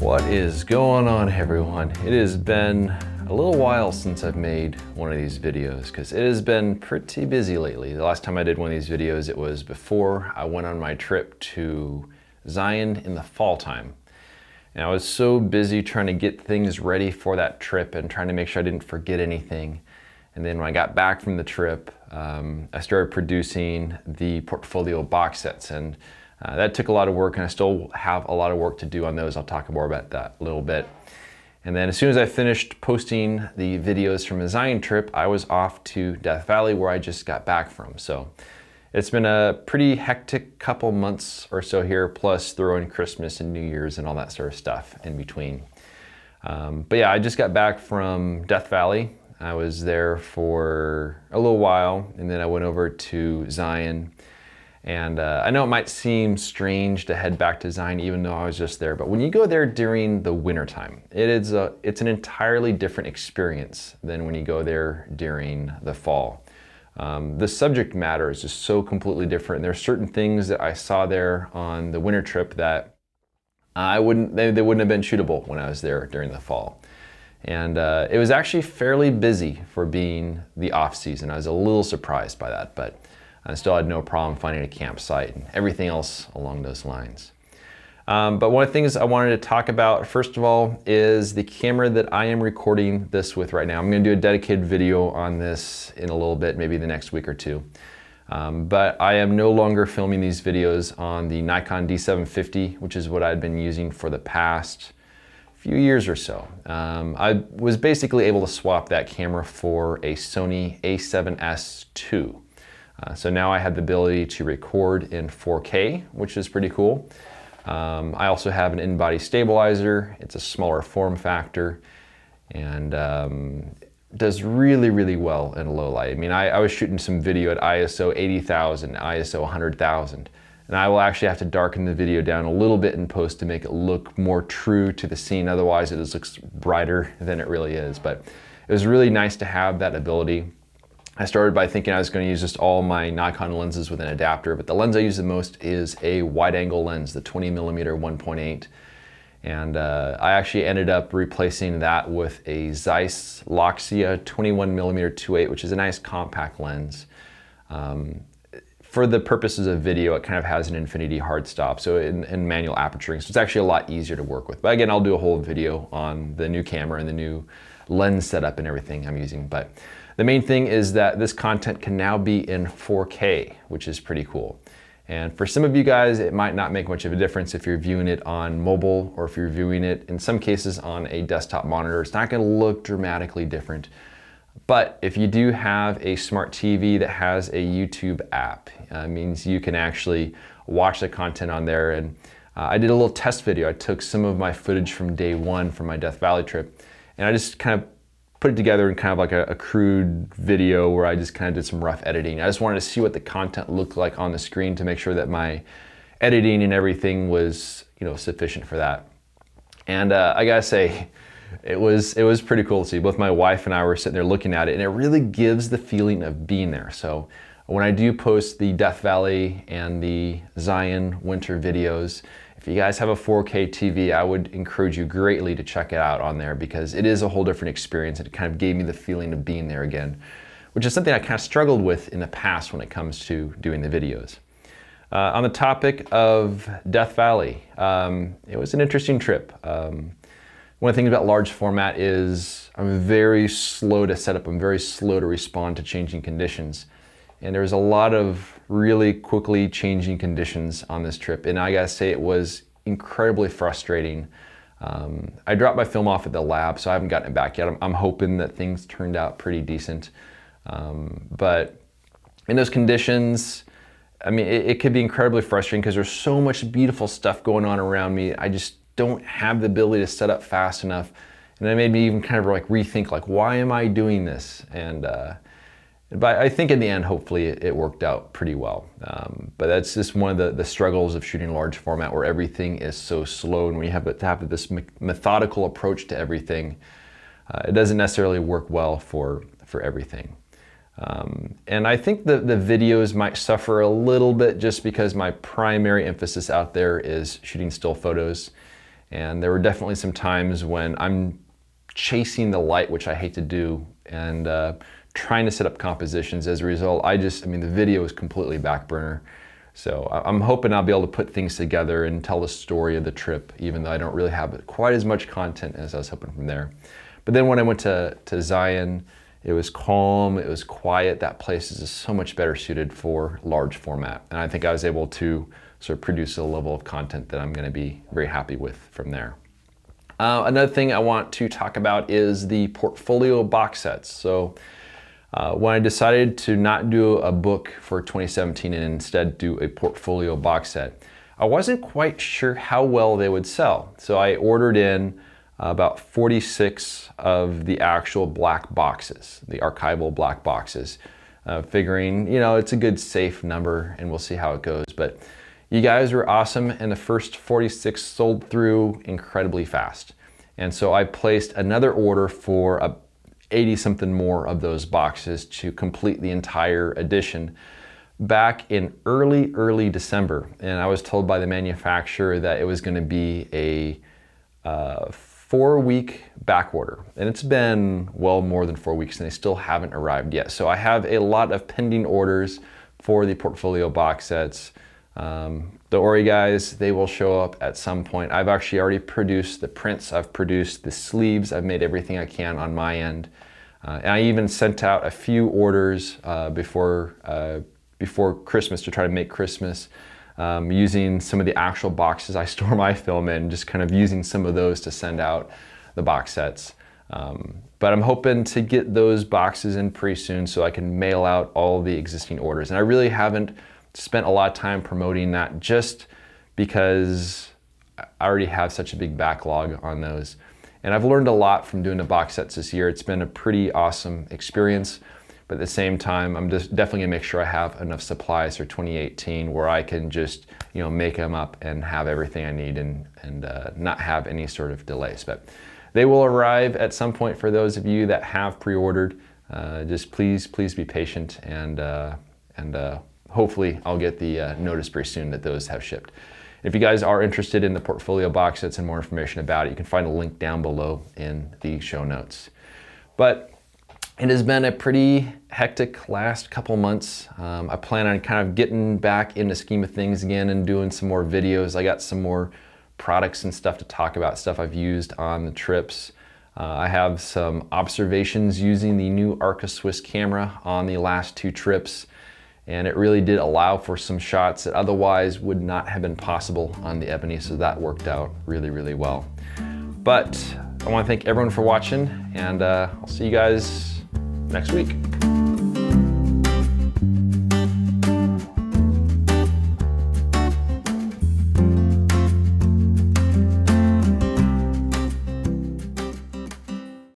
What is going on, everyone? It has been a little while since I've made one of these videos because it has been pretty busy lately. The last time I did one of these videos, it was before I went on my trip to Zion in the fall time. And I was so busy trying to get things ready for that trip and trying to make sure I didn't forget anything. And then when I got back from the trip, I started producing the portfolio box sets, and that took a lot of work, and I still have a lot of work to do on those. I'll talk more about that a little bit. And then as soon as I finished posting the videos from the Zion trip, I was off to Death Valley, where I just got back from. So it's been a pretty hectic couple months or so here, plus throw in Christmas and New Year's and all that sort of stuff in between. But yeah, I just got back from Death Valley. I was there for a little while, and then I went over to Zion. And I know it might seem strange to head back to Zion even though I was just there, but when you go there during the winter time, it's an entirely different experience than when you go there during the fall. The subject matter is just so completely different. There are certain things that I saw there on the winter trip that they wouldn't have been shootable when I was there during the fall. And it was actually fairly busy for being the off season. I was a little surprised by that, but I still had no problem finding a campsite and everything else along those lines. But one of the things I wanted to talk about, first of all, is the camera that I am recording this with right now. I'm going to do a dedicated video on this in a little bit, maybe the next week or two. But I am no longer filming these videos on the Nikon D750, which is what I'd been using for the past few years or so. I was basically able to swap that camera for a Sony A7S II. So now I have the ability to record in 4K, which is pretty cool. I also have an in-body stabilizer. It's a smaller form factor and does really, really well in low light. I mean, I was shooting some video at ISO 80,000, ISO 100,000, and I will actually have to darken the video down a little bit in post to make it look more true to the scene. Otherwise, it just looks brighter than it really is. But it was really nice to have that ability. I started by thinking I was going to use just all my Nikon lenses with an adapter, but the lens I use the most is a wide-angle lens, the 20mm 1.8. And I actually ended up replacing that with a Zeiss Loxia 21mm 2.8, which is a nice compact lens. For the purposes of video, it kind of has an infinity hard stop, so in manual aperturing, so it's actually a lot easier to work with. But again, I'll do a whole video on the new camera and the new lens setup and everything I'm using. But the main thing is that this content can now be in 4K, which is pretty cool. And for some of you guys, it might not make much of a difference if you're viewing it on mobile or if you're viewing it, in some cases, on a desktop monitor. It's not going to look dramatically different. But if you do have a smart TV that has a YouTube app, it means you can actually watch the content on there. And I did a little test video. I took some of my footage from day one from my Death Valley trip, and I just kind of put it together in kind of like a crude video where I just kind of did some rough editing. I just wanted to see what the content looked like on the screen to make sure that my editing and everything was, sufficient for that. And I gotta say, it was pretty cool to see. Both my wife and I were sitting there looking at it, and it really gives the feeling of being there. So when I do post the Death Valley and the Zion winter videos, if you guys have a 4K TV, I would encourage you greatly to check it out on there, because it is a whole different experience. It kind of gave me the feeling of being there again, which is something I kind of struggled with in the past when it comes to doing the videos. On the topic of Death Valley, it was an interesting trip. One of the things about large format is I'm very slow to set up. I'm very slow to respond to changing conditions. And there was a lot of really quickly changing conditions on this trip. And I gotta say, it was incredibly frustrating. I dropped my film off at the lab, so I haven't gotten it back yet. I'm hoping that things turned out pretty decent. But in those conditions, I mean, it could be incredibly frustrating because there's so much beautiful stuff going on around me. I just don't have the ability to set up fast enough. And that made me even kind of like rethink, like, why am I doing this? But I think in the end, hopefully it worked out pretty well. But that's just one of the struggles of shooting large format, where everything is so slow, and we have to have this methodical approach to everything. It doesn't necessarily work well for everything. And I think the videos might suffer a little bit just because my primary emphasis out there is shooting still photos. And there were definitely some times when I'm chasing the light, which I hate to do, and trying to set up compositions. As a result, I mean, the video is completely back burner. So I'm hoping I'll be able to put things together and tell the story of the trip, even though I don't really have quite as much content as I was hoping from there. But then when I went to Zion, it was calm, it was quiet. That place is just so much better suited for large format. And I think I was able to sort of produce a level of content that I'm gonna be very happy with from there. Another thing I want to talk about is the portfolio box sets. So when I decided to not do a book for 2017 and instead do a portfolio box set, I wasn't quite sure how well they would sell. So I ordered in about 46 of the actual black boxes, the archival black boxes, figuring, you know, it's a good safe number and we'll see how it goes. But you guys were awesome, and the first 46 sold through incredibly fast. And so I placed another order for 80 something more of those boxes to complete the entire edition back in early December. And I was told by the manufacturer that it was going to be a 4-week back order. And it's been well more than 4 weeks and they still haven't arrived yet. So I have a lot of pending orders for the portfolio box sets. Don't worry guys, they will show up at some point. I've actually already produced the prints, I've produced the sleeves, I've made everything I can on my end. And I even sent out a few orders before Christmas to try to make Christmas, using some of the actual boxes I store my film in, just kind of using some of those to send out the box sets. But I'm hoping to get those boxes in pretty soon so I can mail out all the existing orders. And I really haven't spent a lot of time promoting that just because I already have such a big backlog on those. And I've learned a lot from doing the box sets this year. It's been a pretty awesome experience, but at the same time, I'm just definitely gonna make sure I have enough supplies for 2018 where I can just, you know, make them up and have everything I need and not have any sort of delays. But they will arrive at some point for those of you that have pre-ordered. Just please be patient and hopefully I'll get the notice pretty soon that those have shipped. If you guys are interested in the portfolio box sets and more information about it, you can find a link down below in the show notes. But it has been a pretty hectic last couple months. I plan on kind of getting back in the scheme of things again and doing some more videos. I got some more products and stuff to talk about, stuff I've used on the trips. I have some observations using the new Arca Swiss camera on the last 2 trips. And it really did allow for some shots that otherwise would not have been possible on the Ebony, so that worked out really well. But I want to thank everyone for watching, and I'll see you guys next week.